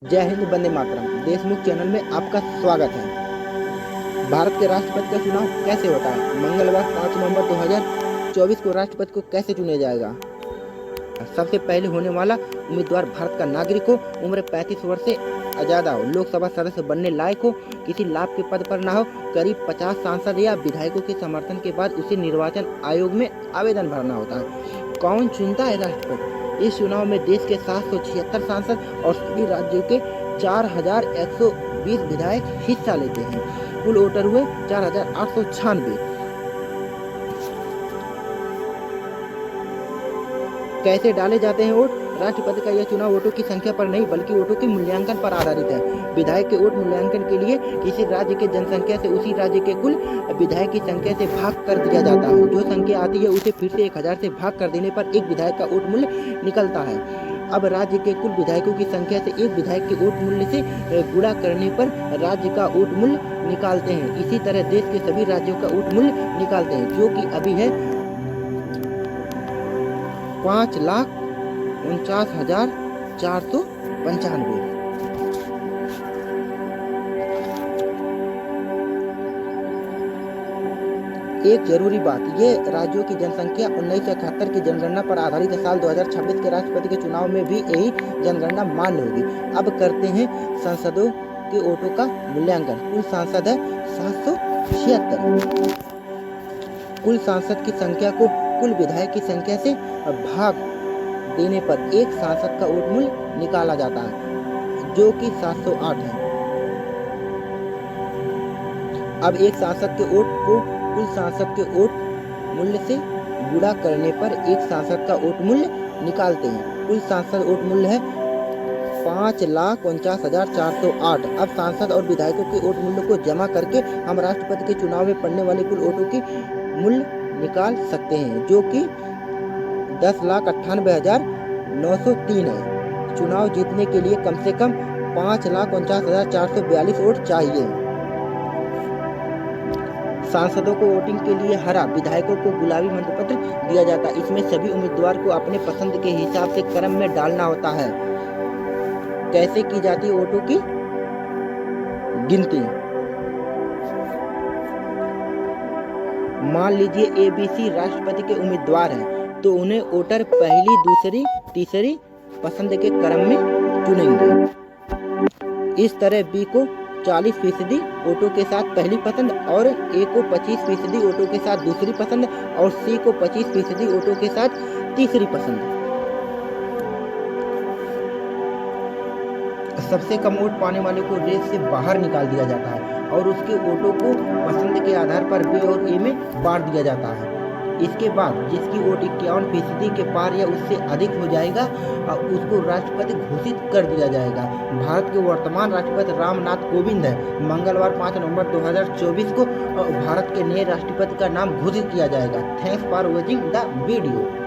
जय हिंद, वंदे मातरम। देशमुख चैनल में आपका स्वागत है। भारत के राष्ट्रपति का चुनाव कैसे होता है? मंगलवार 5 नवंबर 2024 को राष्ट्रपति को कैसे चुना जाएगा? सबसे पहले होने वाला उम्मीदवार भारत का नागरिक हो, उम्र 35 वर्ष से ज़्यादा हो, लोकसभा सदस्य बनने लायक हो, किसी लाभ के पद पर ना हो, करीब 50 सांसद या विधायकों के समर्थन के बाद उसे निर्वाचन आयोग में आवेदन भरना होता है। कौन चुनता है राष्ट्रपति? इस चुनाव में देश के 776 सांसद और सभी राज्यों के 4120 विधायक हिस्सा लेते हैं। कुल वोटर हुए 4896। कैसे डाले जाते हैं वोट? राष्ट्रपति का यह चुनाव वोटों की संख्या पर नहीं बल्कि वोटों के मूल्यांकन पर आधारित है। विधायक के वोट मूल्यांकन के लिए किसी राज्य के जनसंख्या से उसी राज्य के कुल विधायक की संख्या से भाग कर दिया जाता है। जो संख्या आती है उसे फिर से 1000 से भाग कर देने पर एक विधायक का वोट मूल्य निकलता है। अब राज्य के कुल विधायकों की संख्या से एक विधायक के वोट मूल्य से गुणा करने पर राज्य का वोट मूल्य निकालते हैं। इसी तरह देश के सभी राज्यों का वोट मूल्य निकालते हैं, जो कि अभी है 5,49,495। एक जरूरी बात, ये राज्यों की जनसंख्या 1971 की जनगणना पर आधारित है। साल 2026 के राष्ट्रपति के चुनाव में भी यही जनगणना मान्य होगी। अब करते हैं सांसदों के वोटों का मूल्यांकन। कुल सांसद है 776। कुल सांसद की संख्या को कुल विधायक की संख्या से भाग देने पर एक सांसद का वोट मूल्य निकाला जाता है, जो कि 708 है। अब एक सांसद के वोट को कुल सांसद के वोट मूल्य से गुणा करने पर एक सांसद का वोट मूल्य निकालते हैं। कुल सांसद वोट मूल्य है 5,49,408। अब सांसद और विधायकों के वोट मूल्य को जमा करके हम राष्ट्रपति के चुनाव में पड़ने वाले कुल वोटों की मूल्य निकाल सकते हैं, जो कि 10,98,903 है। चुनाव जीतने के लिए कम से कम 5,49,442 वोट चाहिए। सांसदों को वोटिंग के लिए हरा, विधायकों को गुलाबी मंत्रपत्र दिया जाता है। इसमें सभी उम्मीदवार को अपने पसंद के हिसाब से क्रम में डालना होता है। कैसे की जाती है वोटों की गिनती? मान लीजिए ABC राष्ट्रपति के उम्मीदवार हैं, तो उन्हें वोटर पहली, दूसरी, तीसरी पसंद के क्रम में चुनेंगे। इस तरह B को 40% वोटों के साथ पहली पसंद और A को 25% वोटों के साथ दूसरी पसंद और C को 25% वोटों के साथ तीसरी पसंद। सबसे कम वोट पाने वाले को रेस से बाहर निकाल दिया जाता है और उसके वोटों को पसंद के आधार पर B और A में बांट दिया जाता है। इसके बाद जिसकी वोट 51% के पार या उससे अधिक हो जाएगा, उसको राष्ट्रपति घोषित कर दिया जाएगा। भारत के वर्तमान राष्ट्रपति रामनाथ कोविंद है। मंगलवार 5 नवंबर 2024 को भारत के नए राष्ट्रपति का नाम घोषित किया जाएगा। Thanks for watching the video.